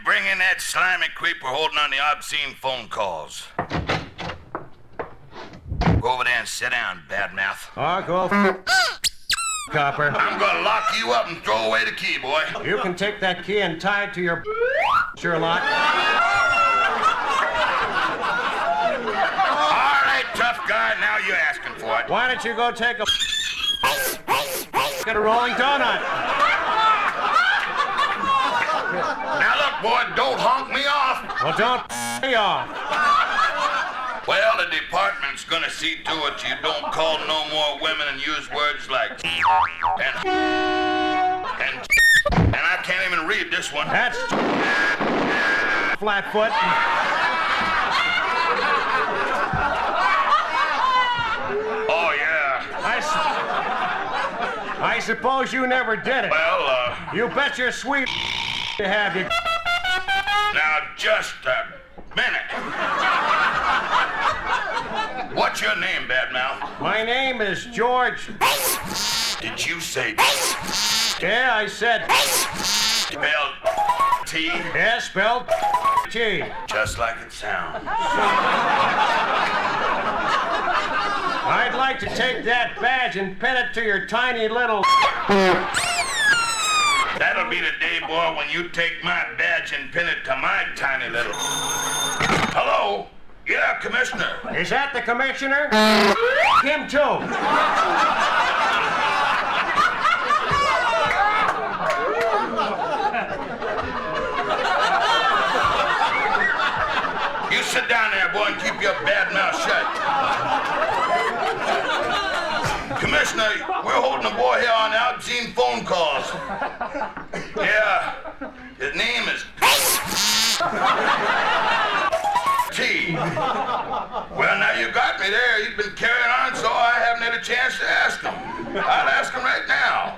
bring in that slimy creeper holding on the obscene phone calls. Go over there and sit down, badmouth. Oh, go copper. I'm gonna lock you up and throw away the key, boy. You can take that key and tie it to your Sherlock. All right, tough guy, now you're asking for it. Why don't you go take a get a rolling donut? Now look, boy, don't honk me off. Well, don't me off. Well, the department's gonna see to it you don't call no more women and use words like and I can't even read this one. That's Flatfoot. Oh, yeah. I suppose you never did it. Well, You bet your sweet to have you. now just a minute. What's your name, badmouth? My name is George. Did you say Yeah, I said spelled T? yeah, spelled T. Just like it sounds. I'd like to take that badge and pin it to your tiny little. That'll be the day, boy, when you take my badge and pin it to my tiny little. Hello? Yeah, Commissioner. Is that the commissioner? Him too. You sit down there, boy, and keep your bad mouth shut. Commissioner, we're holding a boy here on the obscene phone calls. Yeah, his name is T. Well, now you got me there. He's been carrying on, so I haven't had a chance to ask him. I'll ask him right now.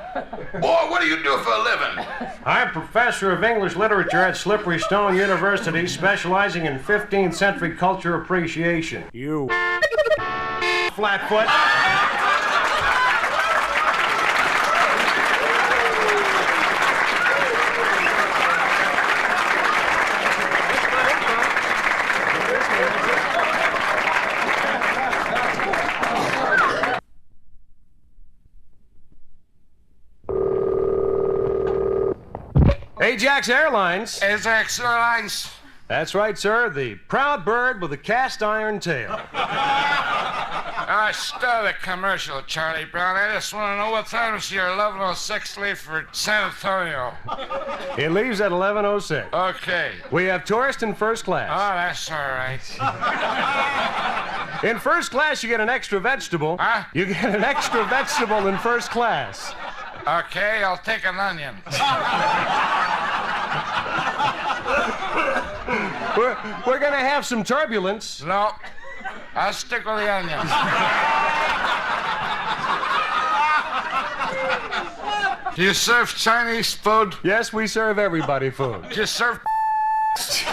Boy, what do you do for a living? I'm professor of English literature at Slippery Stone University, specializing in 15th century culture appreciation. You Flatfoot. Ajax Airlines. Ajax Airlines. That's right, sir. The proud bird with a cast iron tail. Start the commercial, Charlie Brown. I just want to know what time is your 11:06 leave for San Antonio. It leaves at 11:06. Okay. We have tourist in first class. Oh, that's all right. In first class, you get an extra vegetable. Huh? You get an extra vegetable in first class. Okay, I'll take an onion. We're going to have some turbulence. No, I'll stick with the onion. Do you serve Chinese food? Yes, we serve everybody food. Do you serve... Sir,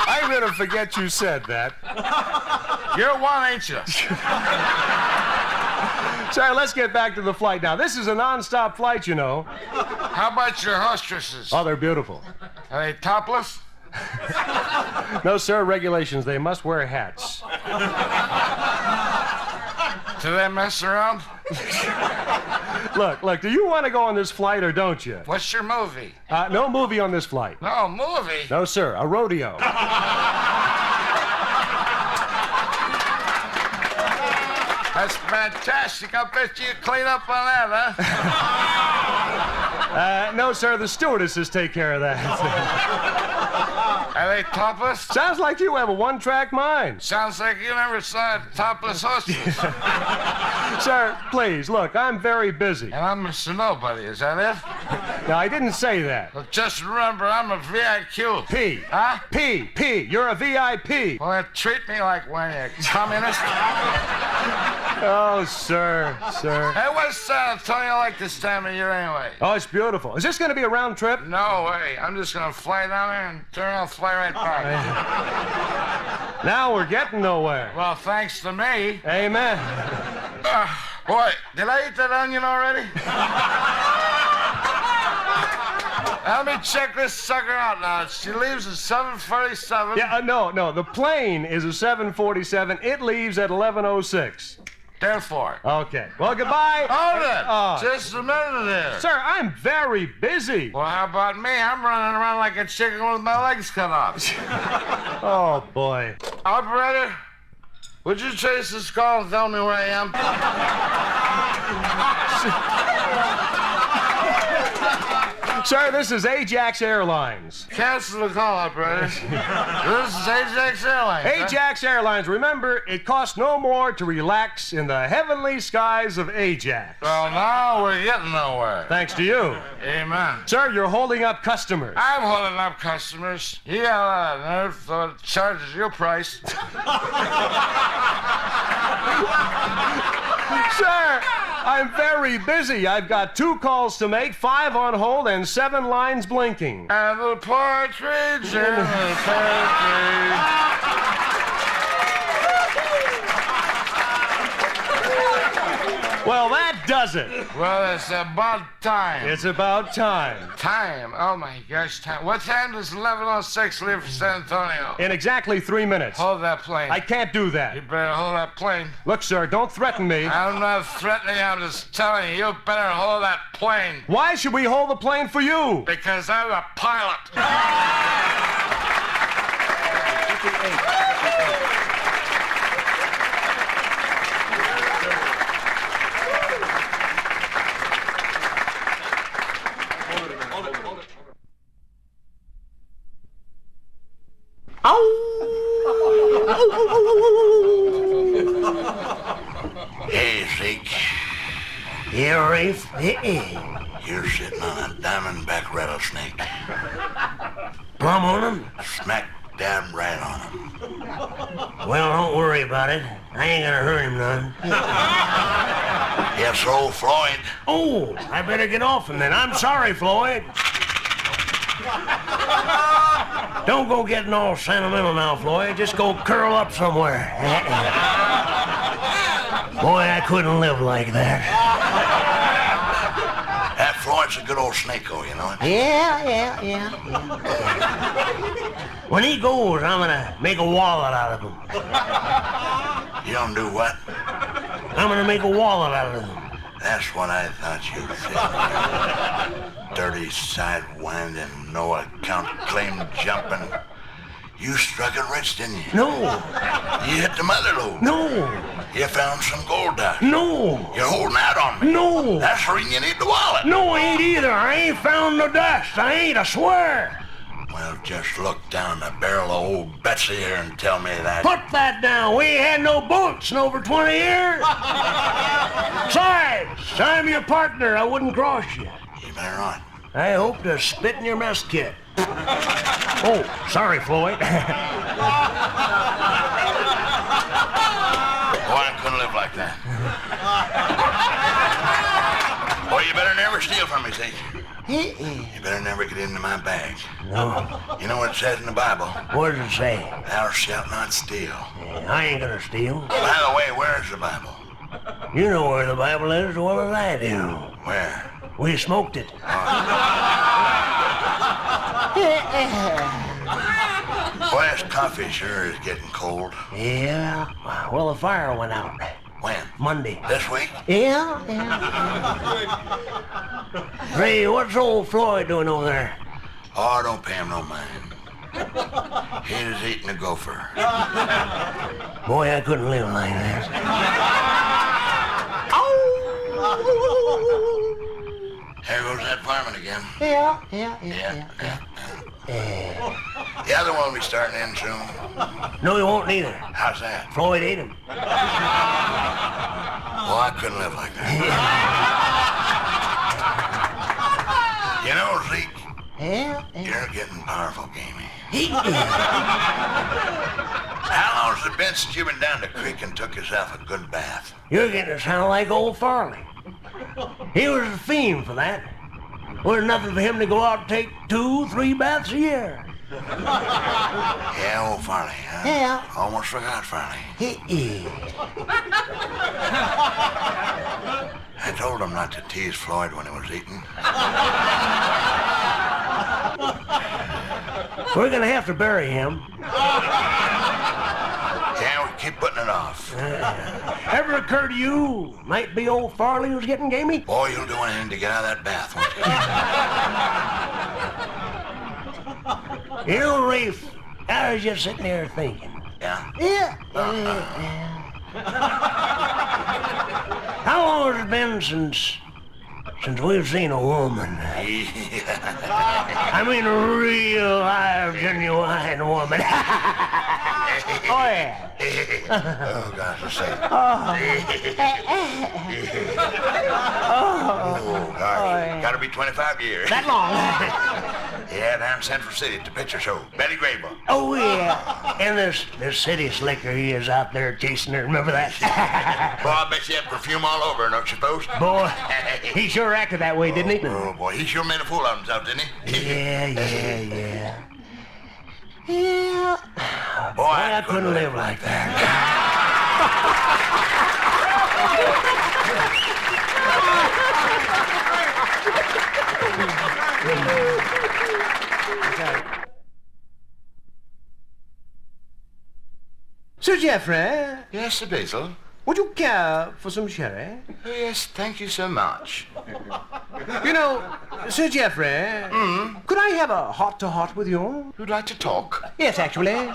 I'm going to forget you said that. You're one, ain't you? Sir, let's get back to the flight now. This is a non-stop flight, you know. How about your hostesses? Oh, they're beautiful. Are they topless? No, sir, regulations. They must wear hats. Do they mess around? Look, do you want to go on this flight or don't you? What's your movie? No movie on this flight. No, movie? No, sir, a rodeo. That's fantastic. I bet you clean up on that, huh? No, sir, the stewardesses take care of that. Are they topless? Sounds like you have a one-track mind. Sounds like you never saw a topless hostess. Sir, please, look, I'm very busy. And I'm Mr. Nobody, is that it? No, I didn't say that. Well, just remember, I'm a VIQ. P. Huh? P. You're a VIP. Well, then treat me like one, you communist. Oh, sir. Hey, what's San Antonio like this time of year anyway? Oh, it's beautiful. Is this going to be a round trip? No way. I'm just going to fly down there and turn around and fly right back. Now we're getting nowhere. Well, thanks to me. Amen. Boy, did I eat that onion already? Let me check this sucker out now. She leaves at 7:47. Yeah, no. The plane is a 747. It leaves at 11:06. Therefore. Okay. Well, goodbye. Hold it. Just a minute there. Sir, I'm very busy. Well, how about me? I'm running around like a chicken with my legs cut off. Oh, boy. Operator, would you trace this call and tell me where I am? Sir, this is Ajax Airlines. Cancel the call, operator. This is Ajax Airlines. Ajax Airlines. Remember, it costs no more to relax in the heavenly skies of Ajax. Well, now we're getting nowhere. Thanks to you. Amen. Sir, you're holding up customers. I'm holding up customers. You got a lot of nerve, so it charges your price. Sir, I'm very busy. I've got 2 calls to make, 5 on hold, and 7 lines blinking. And the partridge in the pear tree. Well, that does it. Well, it's about time. It's about time. Time? Oh, my gosh, time. What time does 11:06 leave for San Antonio? In exactly 3 minutes. Hold that plane. I can't do that. You better hold that plane. Look, sir, don't threaten me. I'm not threatening you, I'm just telling you, you better hold that plane. Why should we hold the plane for you? Because I'm a pilot. Hey, Zeke. Yeah, Rafe. You're sitting on a diamondback rattlesnake. Plumb on him? Smack dab right on him. Well, don't worry about it. I ain't gonna hurt him none. Yes, old Floyd. Oh, I better get off him then. I'm sorry, Floyd. Don't go getting all sentimental now, Floyd. Just go curl up somewhere. Boy, I couldn't live like that. That Floyd's a good old snake-o, you know it? Yeah. When he goes, I'm gonna make a wallet out of him. You don't do what? I'm gonna make a wallet out of him. That's what I thought you said. Dirty sidewinding, no account claim jumping. You struck it rich, didn't you? No. You hit the mother lode. No. You found some gold dust. No. You're holding out on me. No. That's the reason you need the wallet. No, I ain't either. I ain't found no dust. I ain't, I swear. Well, just look down the barrel of old Betsy here and tell me that. Put that down. We ain't had no bullets in over 20 years. Besides, I'm your partner. I wouldn't cross you. You better not. I hope to spit in your mess kit. Oh, sorry, Floyd. Boy, I couldn't live like that. Boy, you better never steal from me, Zeke. You better never get into my bag. No. You know what it says in the Bible? What does it say? Thou shalt not steal. Yeah, I ain't gonna steal. By the way, where's the Bible? You know where the Bible is as well as I do. Where? We smoked it. Boy, this coffee sure is getting cold. Yeah. Well, the fire went out. When? Monday. This week? Yeah. Hey, what's old Floyd doing over there? Oh, don't pay him no mind. He's eating a gopher. Boy, I couldn't live like that. There goes that varmint again. Yeah. The other one will be starting in soon. No, he won't neither. How's that? Floyd ate him. Well, I couldn't live like that. You know, Zeke, you're getting powerful gamey. How long's it been since you've been down the creek and took yourself a good bath? You're getting to sound like old Farley. He was a fiend for that. There's nothing for him to go out and take 2-3 baths a year. Yeah, old Farley, huh? Yeah. Almost forgot Farley. I told him not to tease Floyd when he was eating. We're gonna have to bury him. Can't we keep putting it off? Ever occur to you, might be old Farley was getting gamey? Boy, you'll do anything to get out of that bath, won't you? You know, Rafe, I was just sitting there thinking. Yeah? Yeah. How long has it been since we've seen a woman? I mean a real live, genuine woman. Oh, yeah. Oh, gosh, let's see. Oh, gosh. Gotta be 25 years. That long? Yeah, down in Central City at the picture show. Betty Grable. Oh, yeah. And this city slicker, he is out there chasing her. Remember that? Boy, I bet you had perfume all over, don't you, folks? Boy, he sure acted that way, didn't he? Oh, boy, he sure made a fool of himself, didn't he? Yeah. Yeah. Boy, I couldn't live like that. Sir Geoffrey, Yes, Sir Basil. would you care for some sherry? Oh, yes, thank you so much. You know, Sir Geoffrey, could I have a heart-to-heart with you? You'd like to talk? Yes, actually.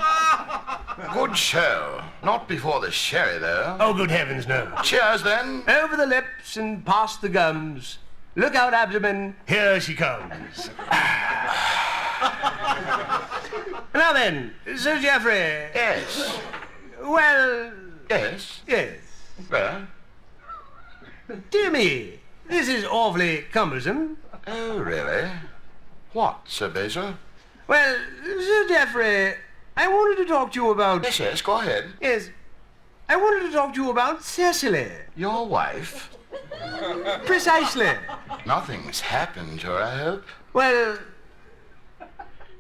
Good show. Not before the sherry, though. Oh, good heavens, no. Cheers, then. Over the lips and past the gums. Look out, abdomen. Here she comes. Now then, Sir Geoffrey. Yes. Well, Yes. yes. Well. Dear me, this is awfully cumbersome. Oh, really? What, Sir Basil? Well, Sir Geoffrey, I wanted to talk to you about... Yes, go ahead. Yes. I wanted to talk to you about Cecily. Your wife? Precisely. Nothing's happened to her, I hope. Well,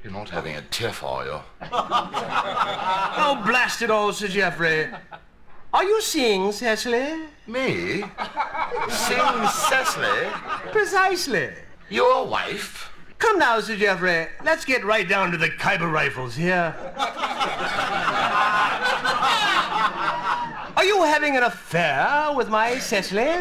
You're not having a tiff, are you? oh, blast it all, Sir Geoffrey. Are you seeing Cecily? Me? Sing Cecily? Precisely. Your wife? Come now, Sir Geoffrey. Let's get right down to the Khyber rifles here. Are you having an affair with my Cecily?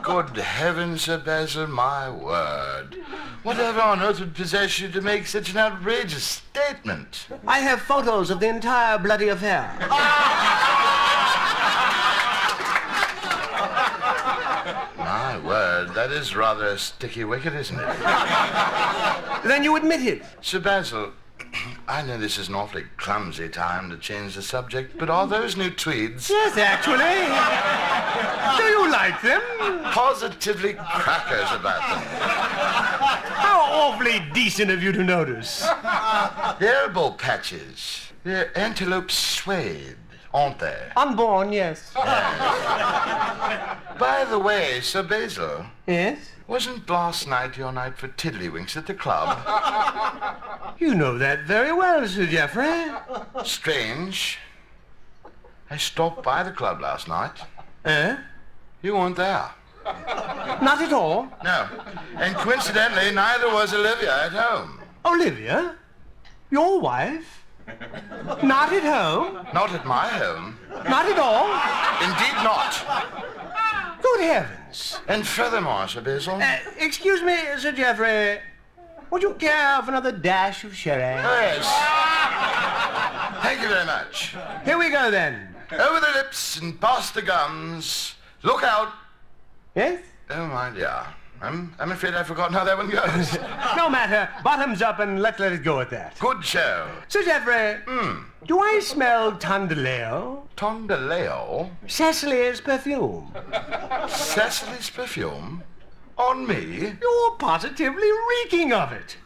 Good heavens, Sir Basil, my word. Whatever on earth would possess you to make such an outrageous statement? I have photos of the entire bloody affair. My word, that is rather a sticky wicket, isn't it? Then you admit it. Sir Basil, I know this is an awfully clumsy time to change the subject, but are those new tweeds Yes, actually. Do you like them? positively crackers about them? How awfully decent of you to notice. They're bull patches. They're antelope suede, aren't they? Unborn, yes. By the way, Sir Basil, Yes? wasn't last night your night for tiddlywinks at the club? You know that very well, Sir Geoffrey. Strange. I stopped by the club last night. Eh? You weren't there. Not at all. No. And coincidentally, neither was Olivia at home. Olivia? Your wife? Not at home? Not at my home. Not at all? Indeed not. Good heavens. And furthermore, Sir Basil... Excuse me, Sir Geoffrey. Would you care for another dash of sherry? Yes. Thank you very much. Here we go, then. Over the lips and past the gums. Look out. Yes? Oh, my dear. I'm afraid I've forgotten how that one goes. No matter. Bottoms up and let's let it go at that. Good show. Sir Geoffrey, do I smell Tondaleo? Tondaleo? Cecily's perfume. Cecily's perfume? On me? You're positively reeking of it.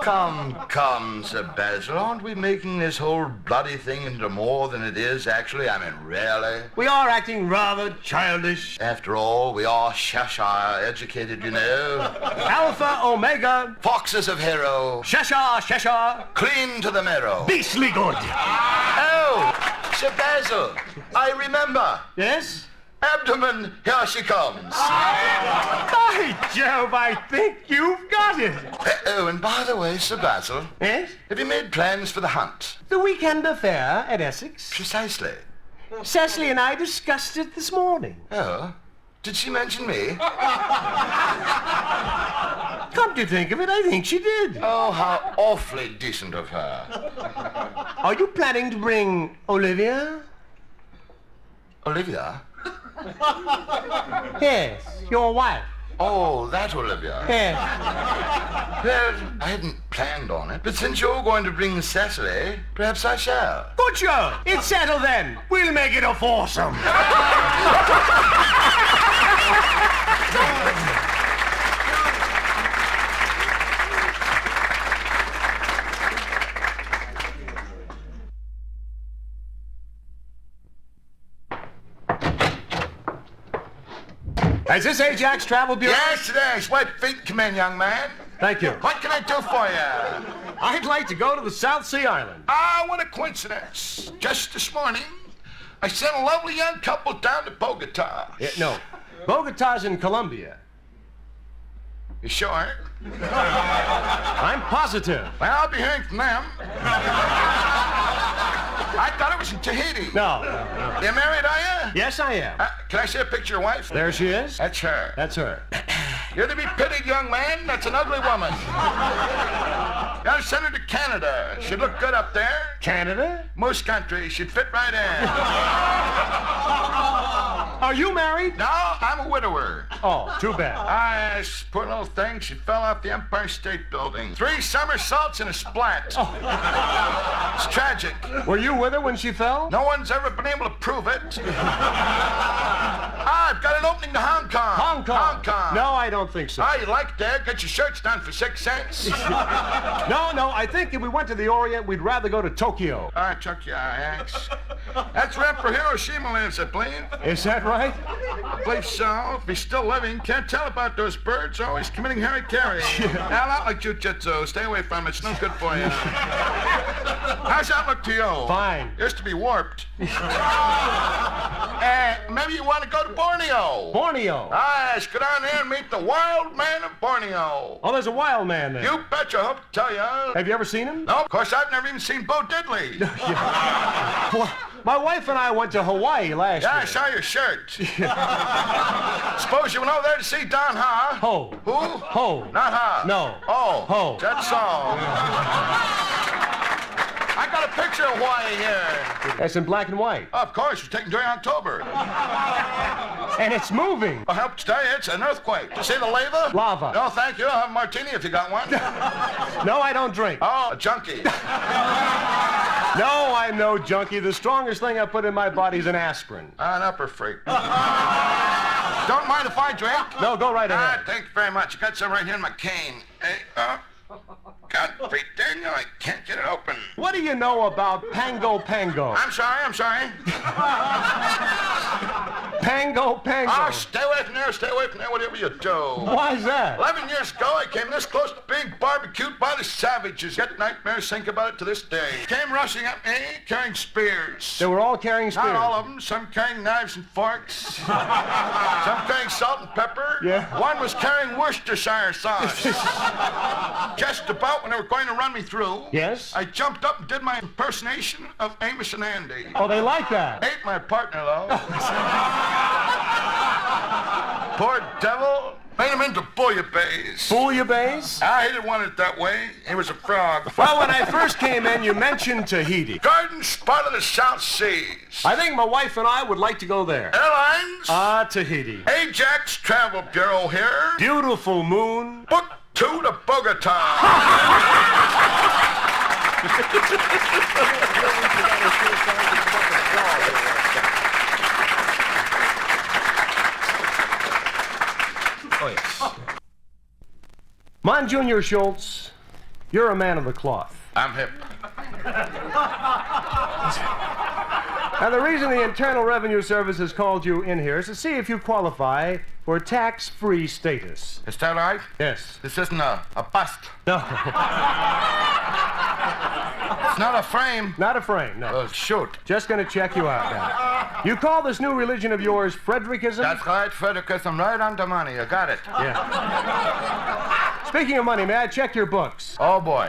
Come, Sir Basil. Aren't we making this whole bloody thing into more than it is, actually? I mean, really? We are acting rather childish. After all, we are Cheshire educated, you know. Alpha, Omega, Foxes of Harrow. Cheshire. Clean to the marrow. Beastly good. Oh, Sir Basil, I remember. Yes? Abdomen, here she comes. By Jove, I think you've got it. Oh, and by the way, Sir Basil, Yes? have you made plans for the hunt? The weekend affair at Essex. Precisely. Cecily and I discussed it this morning. Oh? Did she mention me? Come to think of it, I think she did. Oh, how awfully decent of her. Are you planning to bring Olivia? Olivia? Yes, your wife. Oh, that Olivia. Yes. Well, I hadn't planned on it, but since you're going to bring Cecily, perhaps I shall. Good show. It's settled then. We'll make it a foursome. Is this Ajax Travel Bureau? Yes, it is. White feet, come in, young man. Thank you. What can I do for you? I'd like to go to the South Sea Island. Ah, what a coincidence. Just this morning, I sent a lovely young couple down to Bogota. Yeah, no. Bogota's in Colombia. You sure? I'm positive. Well, I'll be hearing from them. I thought it was in Tahiti. No. You married, are you? Yes, I am. Can I see a picture of your wife? There she is. That's her. That's her. You're to be pitied, young man. That's an ugly woman. Gotta send her to Canada. She'd look good up there. Canada? Moose country. She'd fit right in. Are you married? No, I'm a widower. Oh, too bad. Yes, poor little thing. She fell off the Empire State Building. 3 somersaults and a splat. Oh. It's tragic. Were you with her when she fell? No one's ever been able to prove it. I've got an opening to Hong Kong. Hong Kong? Hong Kong. No, I don't think so. You like that? Get your shirts done for 6 cents. No, I think if we went to the Orient, we'd rather go to Tokyo. All right, Tokyo, Ajax. That's where Emperor Hiroshima lives, I believe. Is that right? I believe so. If he's still living, can't tell about those birds. Always committing hara-kiri. Now, not like jujitsu. Stay away from it. It's no good for you. How's that look to you? Fine. Used to be warped. Maybe you want to go to Borneo. Borneo. Yes, go down there and meet the wild man of Borneo. Oh, there's a wild man there. You betcha. I hope to tell you. Have you ever seen him? No, of course, I've never even seen Bo Diddley. Well, my wife and I went to Hawaii last year. Yeah, I saw your shirt. Suppose you went over there to see Don Ha? Ho. Who? Ho. Not Ha. No. Oh. Ho. That's all. I got a picture of Hawaii here. It's in black and white. Of course, it's taken during October. And it's moving. I'll help to tell you, it's an earthquake. You see the lava? Lava. No, thank you. I'll have a martini if you got one. No, I don't drink. Oh, a junkie. No, I'm no junkie. The strongest thing I put in my body is an aspirin. An upper freak. Don't mind if I drink? No, go right ahead. Thank you very much. I got some right here in my cane. Hey, Godfrey Daniel, I can't get it open. What do you know about Pango? I'm sorry. Pango. Oh, stay away from there, whatever you do. Why's that? 11 years ago, I came this close to being barbecued by the savages. Get nightmares, think about it to this day. Came rushing at me, carrying spears. They were all carrying spears. Not all of them. Some carrying knives and forks. Some carrying salt and pepper. Yeah. One was carrying Worcestershire sauce. Just about when they were going to run me through, Yes? I jumped up and did my impersonation of Amos and Andy. Oh, they like that. Ate my partner, though. Poor devil. Made him into bouillabaisse. Bouillabaisse? I didn't want it that way. He was a frog. Well, when I first came in, you mentioned Tahiti. Garden spot of the South Seas. I think my wife and I would like to go there. Airlines. Tahiti. Ajax Travel Bureau here. Beautiful moon. Book 2 to Bogota. Oh, yes. Monsignor Schultz, you're a man of the cloth. I'm hip. Now, the reason the Internal Revenue Service has called you in here is to see if you qualify for tax-free status. Is that right? Yes. This isn't a bust. No. It's not a frame. Not a frame, no. Shoot. Just gonna check you out now. You call this new religion of yours Frederickism? That's right, Frederickism, right on the money. You got it. Yeah. Speaking of money, may I check your books? Oh, boy.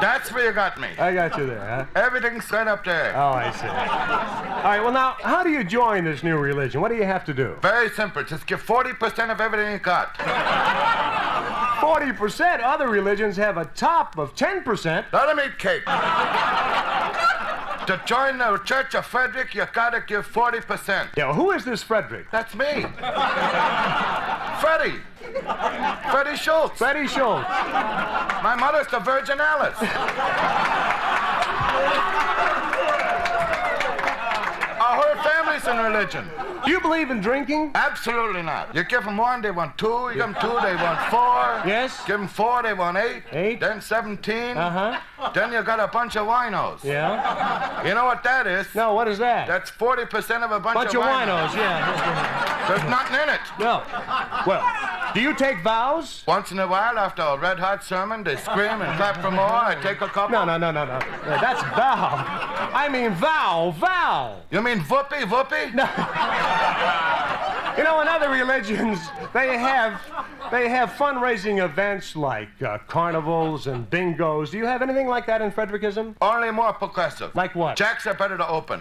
That's where you got me. I got you there, huh? Everything's set up there. Oh, I see. All right, well, now, how do you join this new religion? What do you have to do? Very simple. Just give 40% of everything you got. 40%? Other religions have a top of 10%. Let them eat cake. To join the Church of Frederick, you gotta give 40%. Yeah, well, who is this Frederick? That's me. Freddie. Freddie Schultz. Freddie Schultz. My mother's the Virgin Alice. Our whole family's in religion. Do you believe in drinking? Absolutely not. You give them one, they want two. You give them two, they want four. Yes. Give them four, they want eight. Eight. Then 17. Uh-huh. Then you got a bunch of winos. Yeah. You know what that is? No, what is that? That's 40% of a bunch of winos, yeah. There's nothing in it. No. Well, do you take vows? Once in a while, after a red-hot sermon, they scream and clap for more. I take a couple. No. That's vow. I mean vow. You mean whoopee? No. You know, in other religions, they have fundraising events like carnivals and bingos. Do you have anything like that in Frederickism? Only more progressive. Like what? Jacks are better to open.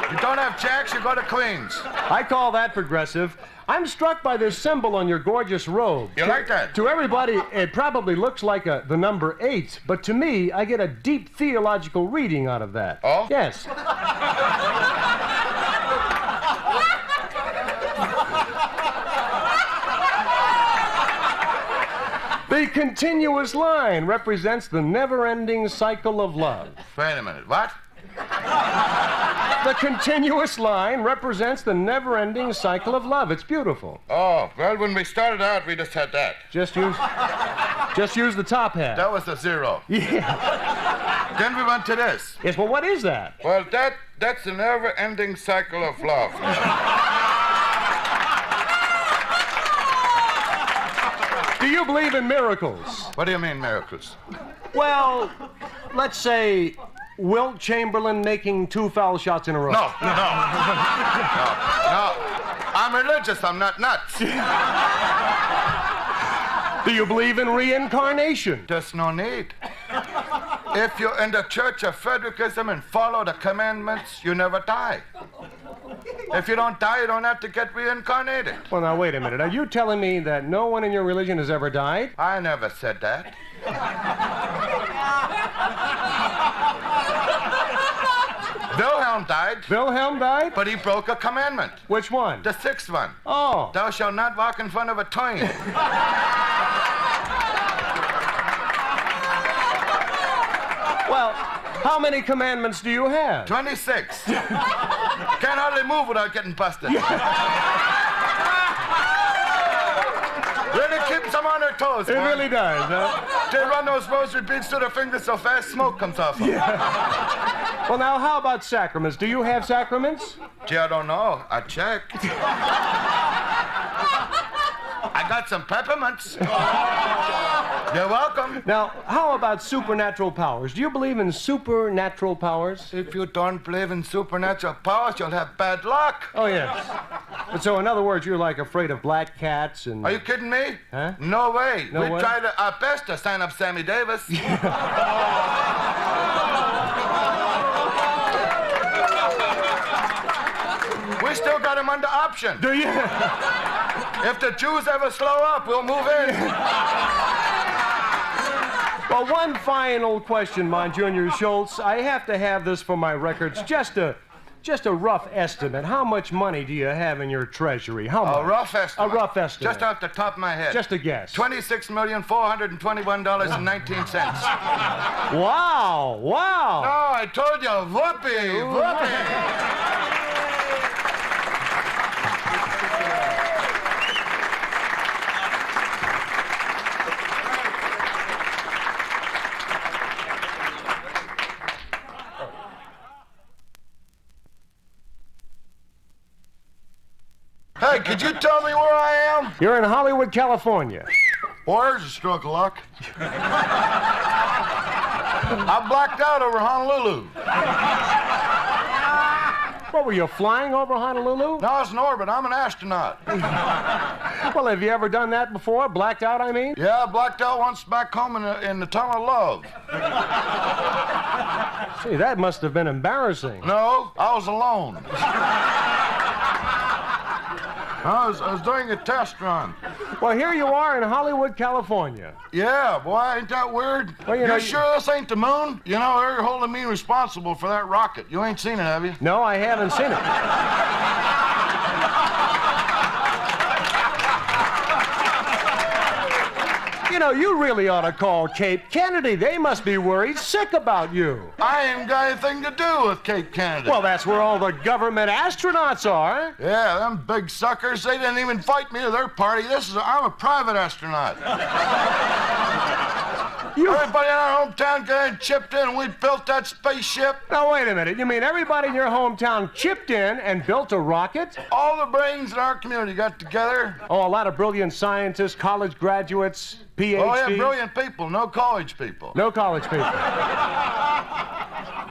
You don't have jacks, you go to Queens. I call that progressive. I'm struck by this symbol on your gorgeous robe. You like that? To everybody, it probably looks like the number 8, but to me, I get a deep theological reading out of that. Oh? Yes. The continuous line represents the never-ending cycle of love. Wait a minute, what? The continuous line represents the never-ending cycle of love. It's beautiful. Oh, well, when we started out, we just had that. Just use the top hat. That was a 0. Yeah. Then we went to this. Yes, well, what is that? Well, that's the never-ending cycle of love. Do you believe in miracles? What do you mean, miracles? Well, let's say Wilt Chamberlain making 2 foul shots in a row. No. I'm religious, I'm not nuts. Do you believe in reincarnation? There's no need. If you're in the Church of Frederickism and follow the commandments, you never die. If you don't die, you don't have to get reincarnated. Well, now, wait a minute. Are you telling me that no one in your religion has ever died? I never said that. Wilhelm died. Wilhelm died? But he broke a commandment. Which one? The 6th one. Oh. Thou shalt not walk in front of a train. Well, how many commandments do you have? 26. Can't hardly move without getting busted. Really keeps them on their toes, It boy. really does, huh? They run those rosary beads through their fingers so fast, smoke comes off them. Well, now, how about sacraments? Do you have sacraments? Gee, I don't know. I checked. I got some peppermints. You're welcome. Now, how about supernatural powers? Do you believe in supernatural powers? If you don't believe in supernatural powers, you'll have bad luck. Oh, yes. But so, in other words, you're like afraid of black cats and... Are you kidding me? Huh? No way. No We way? tried our best to sign up Sammy Davis. We still got him under option. Do you? If the Jews ever slow up, we'll move in. Well, one final question, Monsignor Schultz. I have to have this for my records. Just a rough estimate. How much money do you have in your treasury? How much? A rough estimate. A rough estimate. Just off the top of my head. Just a guess. $26,421.19. Wow! Wow! Oh, I told you, whoopee, whoopee. Hey, could you tell me where I am? You're in Hollywood, California. Or is a stroke of luck? I blacked out over Honolulu. What, were you flying over Honolulu? No, it's an orbit. I'm an astronaut. Well, have you ever done that before? Blacked out, I mean? Yeah, I blacked out once back home in the Tunnel of Love. See, that must have been embarrassing. No, I was alone. I was doing a test run. Well, here you are in Hollywood, California. Yeah, boy, ain't that weird? Well, you sure this ain't the moon? You know, they're holding me responsible for that rocket. You ain't seen it, have you? No, I haven't seen it. You know, you really ought to call Cape Kennedy. They must be worried sick about you. I ain't got anything to do with Cape Kennedy. Well, that's where all the government astronauts are. Yeah, them big suckers, they didn't even invite me to their party. I'm a private astronaut. Everybody in our hometown got in, chipped in, and we built that spaceship. Now, wait a minute. You mean everybody in your hometown chipped in and built a rocket? All the brains in our community got together. Oh, a lot of brilliant scientists, college graduates, PhDs. Oh, yeah, brilliant people, no college people. No college people.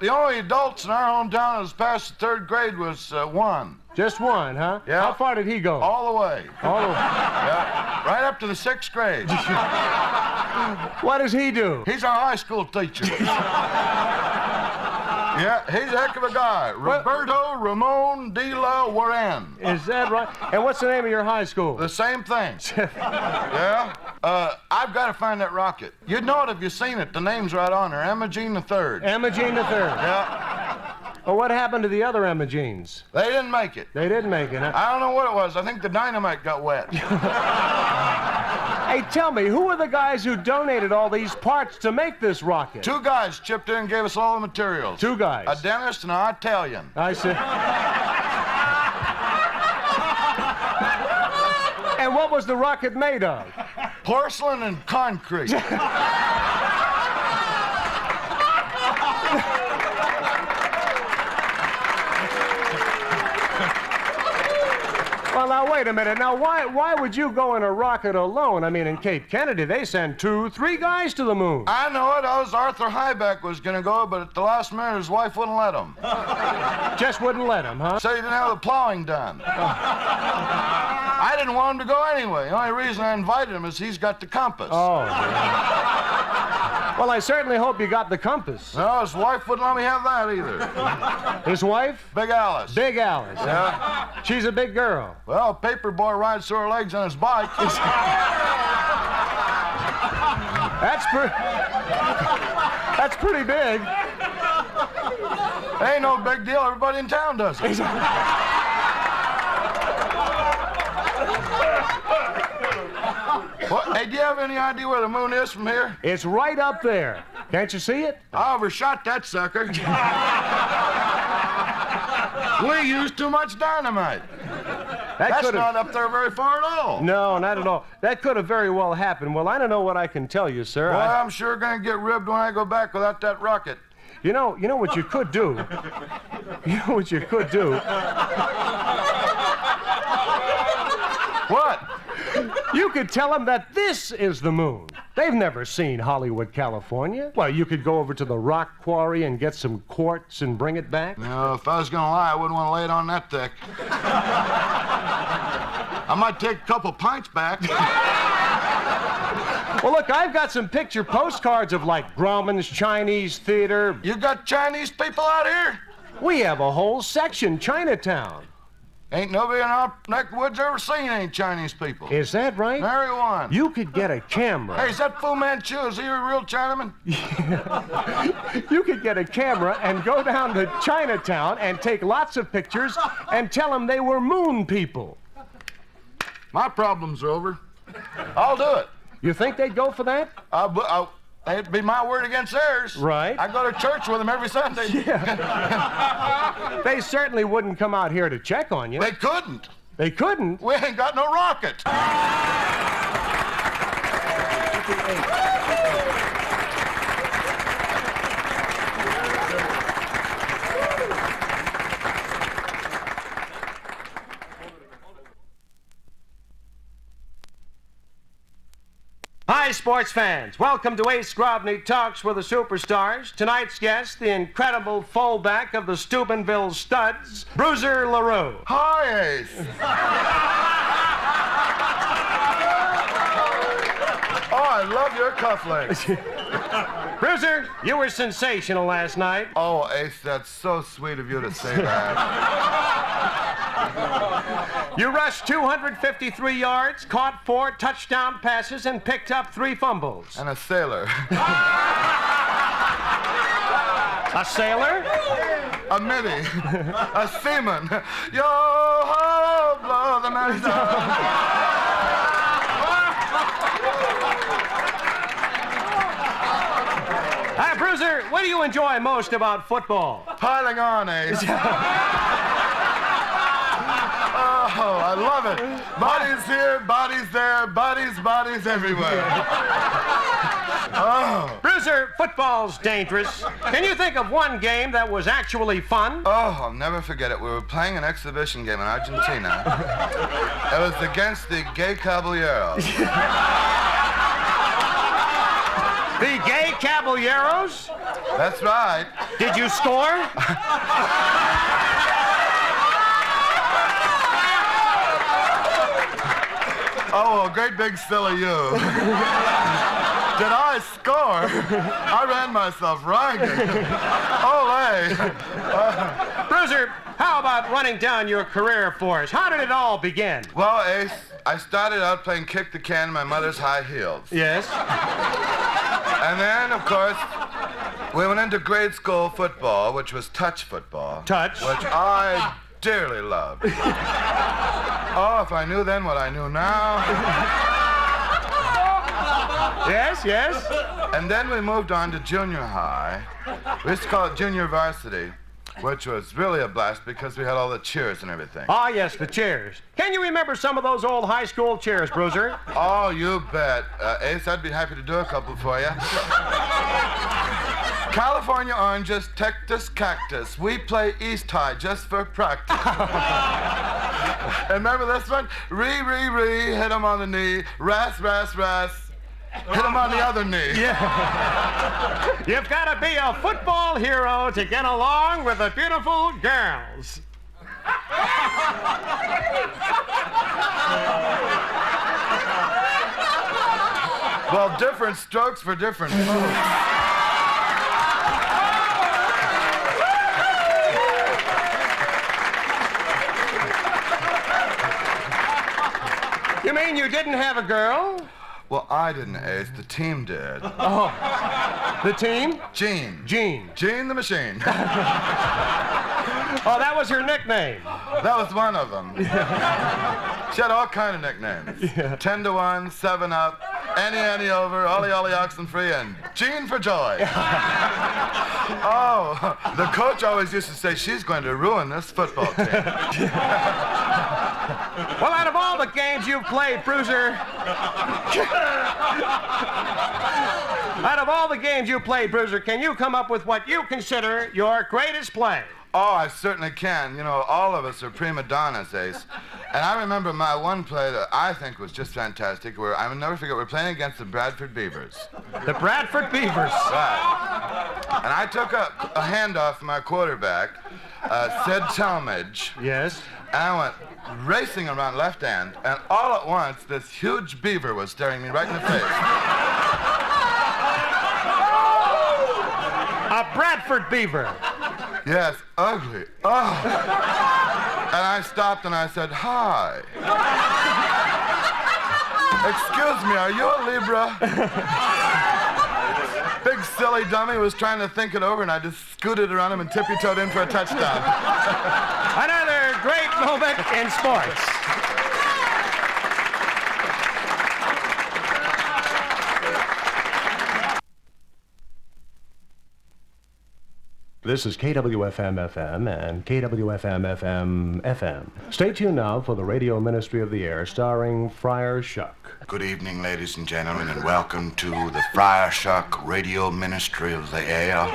The only adults in our hometown that was past the third grade was one. Just one, huh? Yeah. How far did he go? All the way. All the way. Yeah, right up to the sixth grade. What does he do? He's our high school teacher. Yeah, he's a heck of a guy. Roberto Ramon de la Warren. Is that right? And what's the name of your high school? The same thing. Yeah? I've got to find that rocket. You'd know it if you seen it. The name's right on there. Imogene the Third. Imogene the Third. Yeah. Well, what happened to the other Imogenes? They didn't make it. They didn't make it, huh? I don't know what it was. I think the dynamite got wet. Hey, tell me, who are the guys who donated all these parts to make this rocket? 2 guys chipped in and gave us all the materials. 2 guys. A dentist and an Italian. I see. And what was the rocket made of? Porcelain and concrete. Well, now, wait a minute. Now, why would you go in a rocket alone? I mean, in Cape Kennedy, they send 2, 3 guys to the moon. I know it. Arthur Hybeck was going to go, but at the last minute, his wife wouldn't let him. Just wouldn't let him, huh? Said he didn't have the plowing done. I didn't want him to go anyway. The only reason I invited him is he's got the compass. Oh. Well, I certainly hope you got the compass. No, his wife wouldn't let me have that either. His wife? Big Alice. Big Alice. Yeah. She's a big girl. Well, paper boy rides through her legs on his bike. That's pretty big. Ain't no big deal. Everybody in town does it. What? Hey, do you have any idea where the moon is from here? It's right up there. Can't you see it? I overshot that sucker. We used too much dynamite. That's not up there very far at all. No, not at all. That could have very well happened. Well, I don't know what I can tell you, sir. Well, I'm sure going to get ribbed when I go back without that rocket. You know what you could do? You know what you could do? What? You could tell them that this is the moon. They've never seen Hollywood, California. Well, you could go over to the rock quarry and get some quartz and bring it back. No, if I was going to lie, I wouldn't want to lay it on that thick. I might take a couple pints back. Well, look, I've got some picture postcards of, like, Grauman's Chinese Theater. You got Chinese people out here? We have a whole section, Chinatown. Ain't nobody in our neck of the woods ever seen any Chinese people. Is that right? Nary one. You could get a camera. Hey, is that Fu Manchu? Is he a real Chinaman? You could get a camera and go down to Chinatown and take lots of pictures and tell them they were moon people. My problems are over. I'll do it. You think they'd go for that? It'd be my word against theirs. Right. I go to church with them every Sunday. Yeah. They certainly wouldn't come out here to check on you. They couldn't. They couldn't? We ain't got no rocket. Hi, sports fans. Welcome to Ace Grovney Talks with the Superstars. Tonight's guest, the incredible fullback of the Steubenville Studs, Bruiser La Rue. Hi, Ace. Oh, I love your cufflinks. Bruiser, you were sensational last night. Oh, Ace, that's so sweet of you to say that. You rushed 253 yards, caught 4 touchdown passes, and picked up 3 fumbles. And a sailor. A sailor? A middy. A seaman. Yo-ho, blow the man's Bruiser, what do you enjoy most about football? Piling on, Ace. Oh, I love it. Bodies here, bodies there, bodies everywhere. Oh. Bruiser, football's dangerous. Can you think of one game that was actually fun? Oh, I'll never forget it. We were playing an exhibition game in Argentina. It was against the Gay Caballeros. The Gay Caballeros? That's right. Did you score? Oh, great big silly you. Did I score? I ran myself ragged. Ole. Bruiser, how about running down your career for us? How did it all begin? Well, Ace, I started out playing kick the can in my mother's high heels. Yes? And then, of course, we went into grade school football, which was touch football. Touch? Which I dearly loved. Oh, if I knew then what I knew now. Yes, yes. And then we moved on to junior high. We used to call it junior varsity, which was really a blast because we had all the cheers and everything. Ah, yes, the chairs. Can you remember some of those old high school chairs, Bruiser? Oh, you bet. Ace, I'd be happy to do a couple for you. California oranges, Texas cactus. We play East High just for practice. And remember this one? Ree, hit him on the knee. Ras, hit him on the other knee. Yeah. You've got to be a football hero to get along with the beautiful girls. Well, different strokes for different folks. You mean you didn't have a girl? Well, I didn't, Ace. The team did. Oh, the team? Jean. Jean. Jean the Machine. Oh, that was her nickname. That was one of them. She had all kind of nicknames. 10 to 1, 7 up, Annie over, Ollie oxen free, and Jean for joy. Oh, the coach always used to say, she's going to ruin this football team. Well, out of all the games you've played, Bruiser, can you come up with what you consider your greatest play? Oh, I certainly can. You know, all of us are prima donnas, Ace. And I remember my one play that I think was just fantastic, where I will never forget, we're playing against the Bradford Beavers. The Bradford Beavers. Right. And I took a handoff from my quarterback, Sid Talmadge. Yes. And I went racing around left hand, and all at once, this huge beaver was staring me right in the face. A Bradford Beaver. Yes, ugly. Oh. And I stopped and I said, hi. Excuse me, are you a Libra? Big silly dummy was trying to think it over, and I just scooted around him and tippy-toed in for a touchdown. Another great moment in sports. This is KWFM-FM and KWFM-FM-FM. Stay tuned now for the Radio Ministry of the Air, starring Friar Shuck. Good evening, ladies and gentlemen, and welcome to the Friar Shuck Radio Ministry of the Air.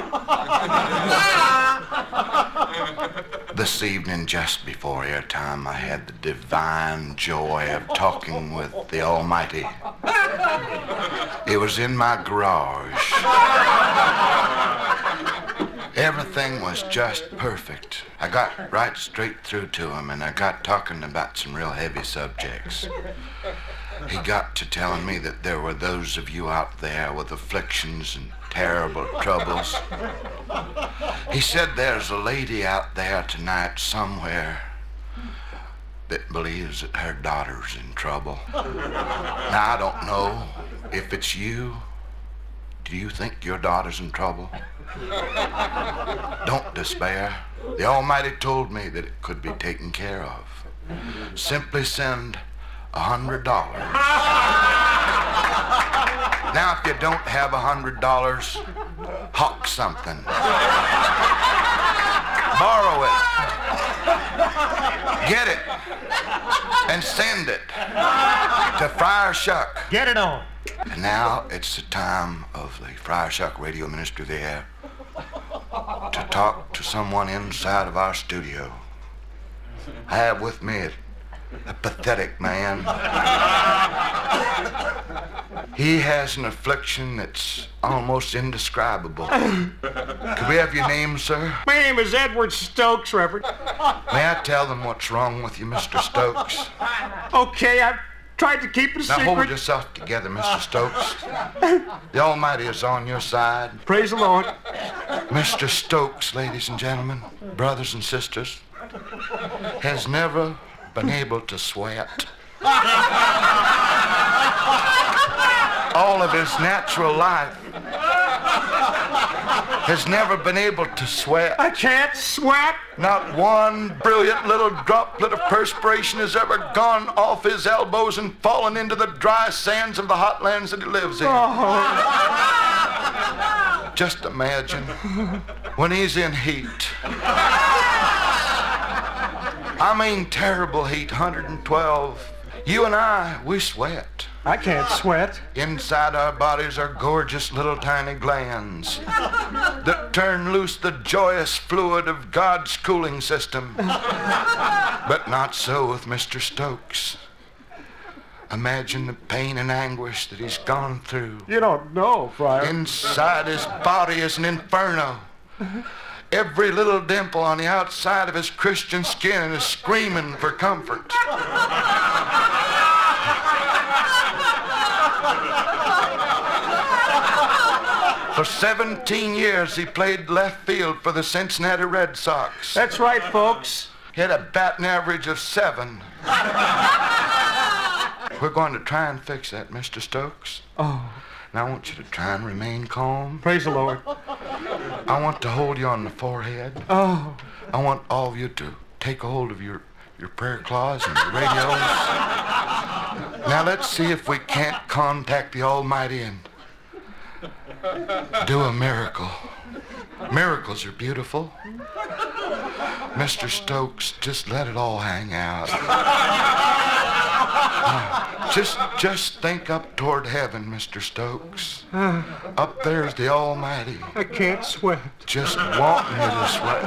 This evening, just before airtime, I had the divine joy of talking with the Almighty. It was in my garage. Everything was just perfect. I got right straight through to him, and I got talking about some real heavy subjects. He got to telling me that there were those of you out there with afflictions and terrible troubles. He said there's a lady out there tonight somewhere that believes that her daughter's in trouble. Now, I don't know if it's you. Do you think your daughter's in trouble? Don't despair. The Almighty told me that it could be taken care of. Simply send $100. Now, if you don't have $100, hawk something. Borrow it. Get it. And send it to Friar Shuck. Get it on. And now it's the time of the Friar Shuck Radio Ministry of the Air to talk to someone inside of our studio. I have with me a pathetic man. He has an affliction that's almost indescribable. Could we have your name, sir? My name is Edward Stokes, Reverend. May I tell them what's wrong with you, Mr. Stokes? Okay, I've tried to keep it a Now secret. hold yourself together, Mr. Stokes. The Almighty is on your side. Praise the Lord. Mr. Stokes, ladies and gentlemen, brothers and sisters, has never been able to sweat. All of his natural life has never been able to sweat. I can't sweat. Not one brilliant little droplet of perspiration has ever gone off his elbows and fallen into the dry sands of the hot lands that he lives in. Just imagine when he's in heat. I mean terrible heat, 112. You and I, we sweat. I can't sweat. Inside our bodies are gorgeous little tiny glands that turn loose the joyous fluid of God's cooling system. But not so with Mr. Stokes. Imagine the pain and anguish that he's gone through. You don't know, Friar. Inside his body is an inferno. Every little dimple on the outside of his Christian skin is screaming for comfort. For 17 years, he played left field for the Cincinnati Red Sox. That's right, folks. He had a batting average of 7. We're going to try and fix that, Mr. Stokes. Oh, Now, I want you to try and remain calm. praise the Lord. I want to hold you on the forehead. Oh, I want all of you to take a hold of your prayer claws and your radios. Now, let's see if we can't contact the Almighty and do a miracle. Miracles are beautiful. Mr. Stokes, just let it all hang out. Just think up toward heaven, Mr. Stokes. Up there's the Almighty. I can't sweat. Just wanting you to sweat.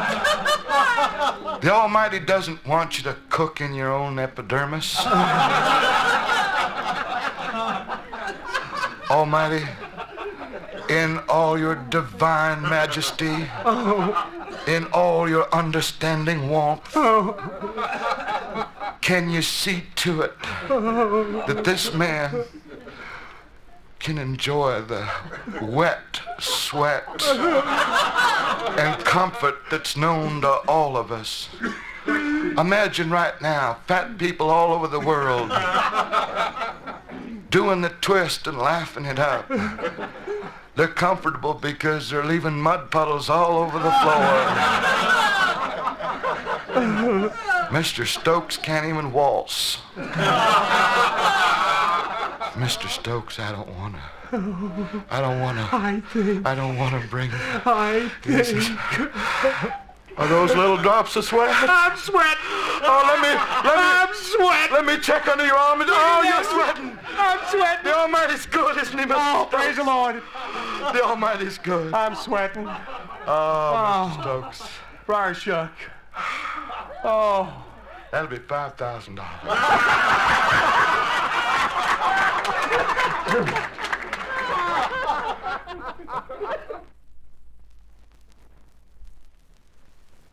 The Almighty doesn't want you to cook in your own epidermis. Almighty, in all your divine majesty, in all your understanding warmth, can you see to it that this man can enjoy the wet sweat and comfort that's known to all of us? Imagine right now, fat people all over the world doing the twist and laughing it up. They're comfortable because they're leaving mud puddles all over the floor. Mr. Stokes can't even waltz. Mr. Stokes, I don't want to bring. Are those little drops of sweat? I'm sweating. Oh, I'm sweating. let me check under your arm. Oh, you're sweating. I'm sweating. The Almighty's good, isn't he, Mr. Oh, Stokes? praise the Lord. The Almighty's good. I'm sweating. Oh, Mr. Stokes. Friar Shuck. Oh. That'll be $5,000.